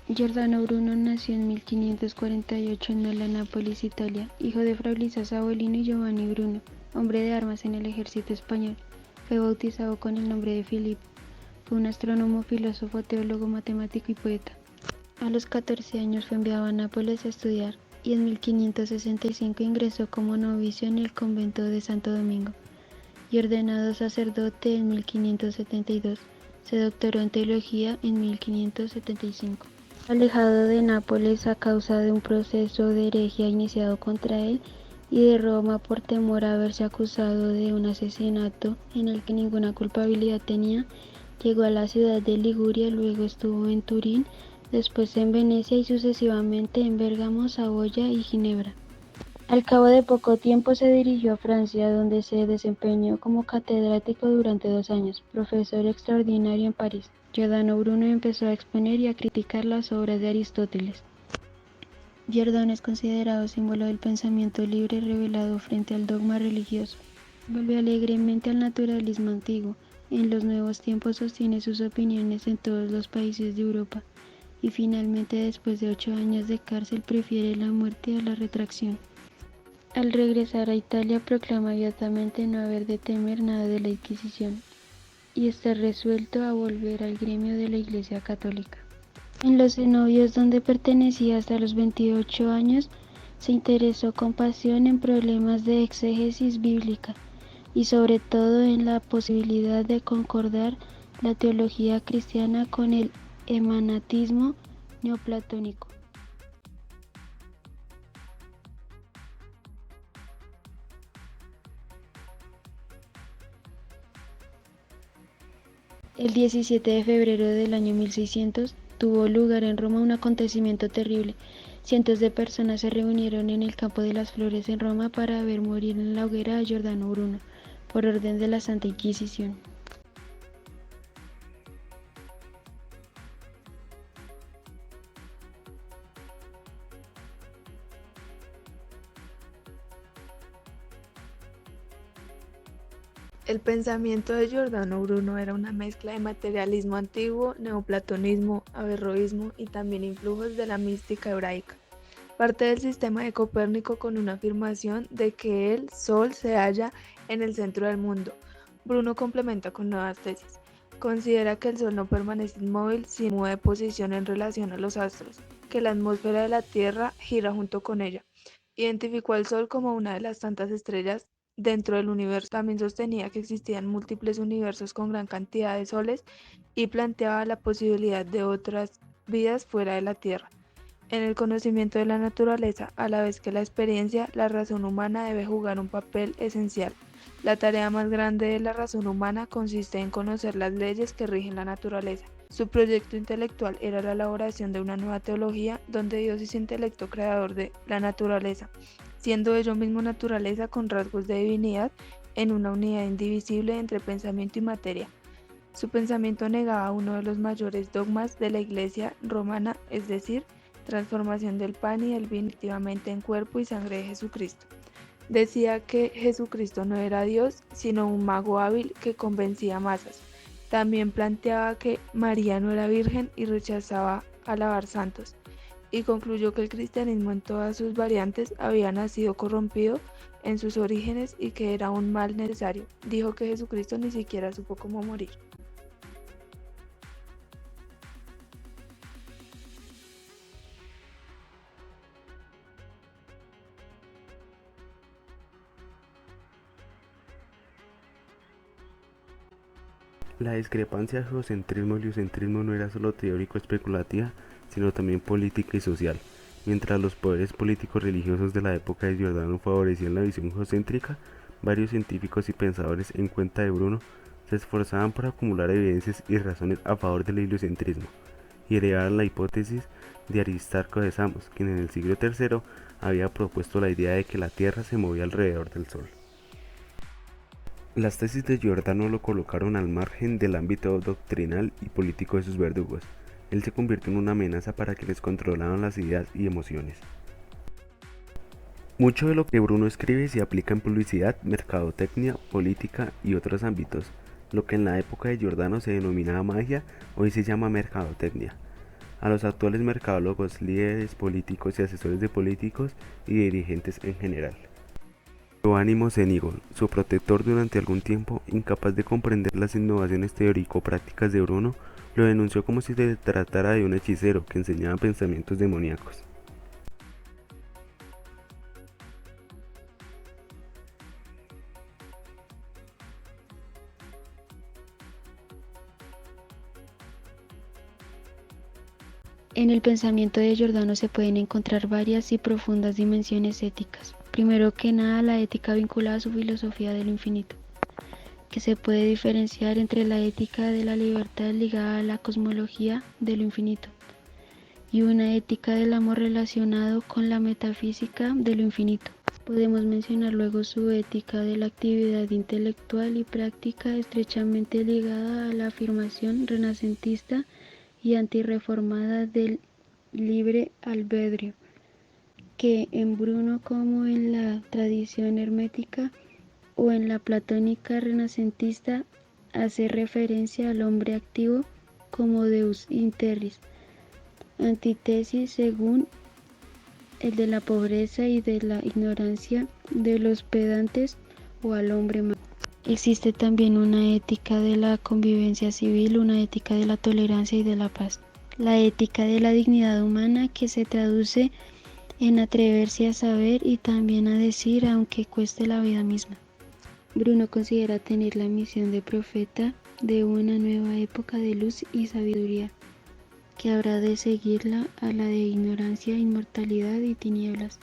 Giordano Bruno nació en 1548 en Nola, Nápoles, Italia, hijo de Fray Luisa Sabolini y Giovanni Bruno, hombre de armas en el ejército español. Fue bautizado con el nombre de Filipo. Fue un astrónomo, filósofo, teólogo, matemático y poeta. A los 14 años fue enviado a Nápoles a estudiar y en 1565 ingresó como novicio en el convento de Santo Domingo y ordenado sacerdote en 1572. Se doctoró en teología en 1575. Alejado de Nápoles a causa de un proceso de herejía iniciado contra él y de Roma por temor a verse acusado de un asesinato en el que ninguna culpabilidad tenía, llegó a la ciudad de Liguria, luego estuvo en Turín, después en Venecia y sucesivamente en Bérgamo, Saboya y Ginebra. Al cabo de poco tiempo se dirigió a Francia, donde se desempeñó como catedrático durante 2 años, profesor extraordinario en París. Giordano Bruno empezó a exponer y a criticar las obras de Aristóteles. Giordano es considerado símbolo del pensamiento libre revelado frente al dogma religioso. Volvió alegremente al naturalismo antiguo. En los nuevos tiempos sostiene sus opiniones en todos los países de Europa y finalmente, después de 8 años de cárcel, prefiere la muerte a la retracción. Al regresar a Italia proclama abiertamente no haber de temer nada de la Inquisición y está resuelto a volver al gremio de la Iglesia Católica. En los cenobios, donde pertenecía hasta los 28 años, se interesó con pasión en problemas de exégesis bíblica y sobre todo en la posibilidad de concordar la teología cristiana con el emanatismo neoplatónico. El 17 de febrero del año 1600 tuvo lugar en Roma un acontecimiento terrible. Cientos de personas se reunieron en el Campo de las Flores en Roma para ver morir en la hoguera a Giordano Bruno, por orden de la Santa Inquisición. El pensamiento de Giordano Bruno era una mezcla de materialismo antiguo, neoplatonismo, averroísmo y también influjos de la mística hebraica. Parte del sistema de Copérnico con una afirmación de que el Sol se halla en el centro del mundo. Bruno complementa con nuevas tesis. Considera que el Sol no permanece inmóvil sino mueve posición en relación a los astros, que la atmósfera de la Tierra gira junto con ella. Identificó al Sol como una de las tantas estrellas dentro del universo. También sostenía que existían múltiples universos con gran cantidad de soles y planteaba la posibilidad de otras vidas fuera de la Tierra. En el conocimiento de la naturaleza, a la vez que la experiencia, la razón humana debe jugar un papel esencial. La tarea más grande de la razón humana consiste en conocer las leyes que rigen la naturaleza. Su proyecto intelectual era la elaboración de una nueva teología donde Dios es intelecto creador de la naturaleza, siendo ello mismo naturaleza con rasgos de divinidad en una unidad indivisible entre pensamiento y materia. Su pensamiento negaba uno de los mayores dogmas de la Iglesia romana, es decir, transformación del pan y del vino efectivamente en cuerpo y sangre de Jesucristo. Decía que Jesucristo no era Dios, sino un mago hábil que convencía masas. También planteaba que María no era virgen y rechazaba alabar santos. Y concluyó que el cristianismo en todas sus variantes había nacido corrompido en sus orígenes y que era un mal necesario. Dijo que Jesucristo ni siquiera supo cómo morir. La discrepancia de geocentrismo y heliocentrismo no era solo teórico especulativa, sino también política y social. Mientras los poderes políticos religiosos de la época de Giordano favorecían la visión geocéntrica, varios científicos y pensadores en cuenta de Bruno se esforzaban por acumular evidencias y razones a favor del heliocentrismo, y heredaron la hipótesis de Aristarco de Samos, quien en el siglo III había propuesto la idea de que la Tierra se movía alrededor del Sol. Las tesis de Giordano lo colocaron al margen del ámbito doctrinal y político de sus verdugos. Él se convirtió en una amenaza para quienes controlaban las ideas y emociones. Mucho de lo que Bruno escribe se aplica en publicidad, mercadotecnia, política y otros ámbitos. Lo que en la época de Giordano se denominaba magia, hoy se llama mercadotecnia. A los actuales mercadólogos, líderes políticos y asesores de políticos y dirigentes en general. Giovanni Mocenigo, su protector durante algún tiempo, incapaz de comprender las innovaciones teórico-prácticas de Bruno, lo denunció como si se tratara de un hechicero que enseñaba pensamientos demoníacos. En el pensamiento de Giordano se pueden encontrar varias y profundas dimensiones éticas. Primero que nada, la ética vinculada a su filosofía de lo infinito, que se puede diferenciar entre la ética de la libertad ligada a la cosmología de lo infinito y una ética del amor relacionado con la metafísica de lo infinito. Podemos mencionar luego su ética de la actividad intelectual y práctica estrechamente ligada a la afirmación renacentista y antirreformada del libre albedrío, que en Bruno como en la tradición hermética o en la platónica renacentista hace referencia al hombre activo como Deus interris, antítesis según el de la pobreza y de la ignorancia de los pedantes o al hombre más. Existe también una ética de la convivencia civil, una ética de la tolerancia y de la paz. La ética de la dignidad humana, que se traduce en atreverse a saber y también a decir aunque cueste la vida misma. Bruno considera tener la misión de profeta de una nueva época de luz y sabiduría, que habrá de seguirla a la de ignorancia, inmortalidad y tinieblas,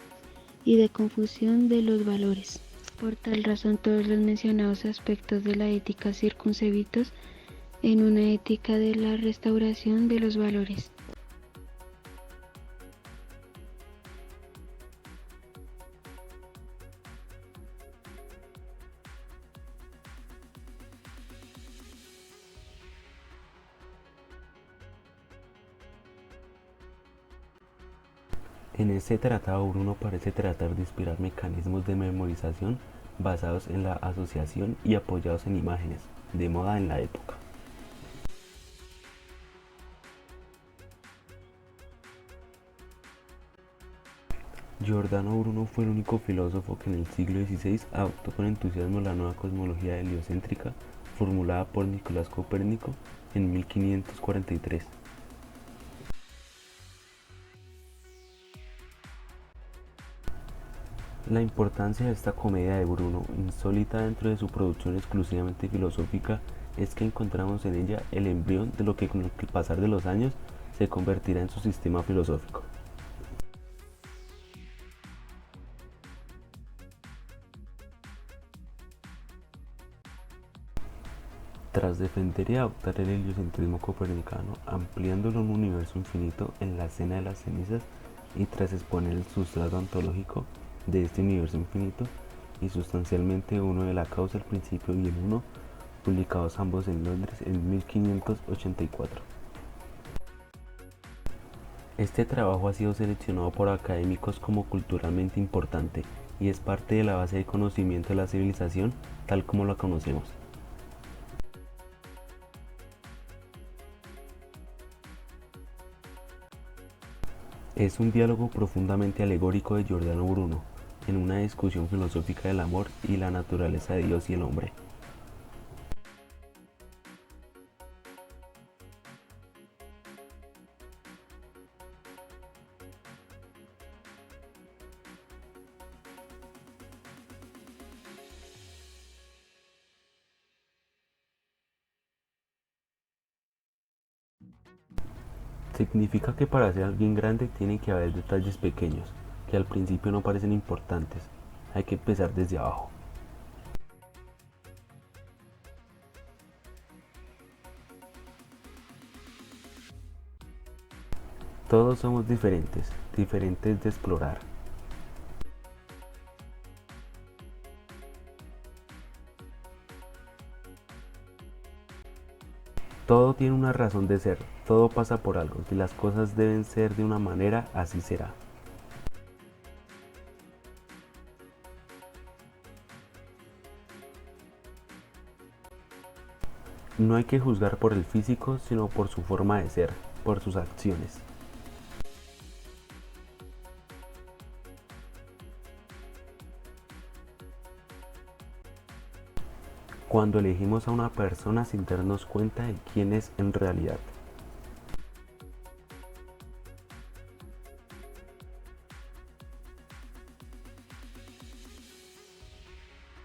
y de confusión de los valores. Por tal razón, todos los mencionados aspectos de la ética circunscritos en una ética de la restauración de los valores. En este tratado Bruno parece tratar de inspirar mecanismos de memorización basados en la asociación y apoyados en imágenes, de moda en la época. Giordano Bruno fue el único filósofo que en el siglo XVI adoptó con entusiasmo la nueva cosmología heliocéntrica formulada por Nicolás Copérnico en 1543. La importancia de esta comedia de Bruno, insólita dentro de su producción exclusivamente filosófica, es que encontramos en ella el embrión de lo que con el pasar de los años se convertirá en su sistema filosófico. Tras defender y adoptar el heliocentrismo copernicano, ampliándolo a un universo infinito en la escena de las cenizas y tras exponer el sustrato ontológico de este universo infinito y sustancialmente uno de la causa, el principio y el uno, publicados ambos en Londres en 1584. Este trabajo ha sido seleccionado por académicos como culturalmente importante y es parte de la base de conocimiento de la civilización tal como la conocemos. Es un diálogo profundamente alegórico de Giordano Bruno, en una discusión filosófica del amor y la naturaleza de Dios y el hombre. Significa que para ser alguien grande tiene que haber detalles pequeños, que al principio no parecen importantes. Hay que empezar desde abajo. Todos somos diferentes, diferentes de explorar. Todo tiene una razón de ser, todo pasa por algo. Si las cosas deben ser de una manera, así será. No hay que juzgar por el físico, sino por su forma de ser, por sus acciones. Cuando elegimos a una persona sin darnos cuenta de quién es en realidad.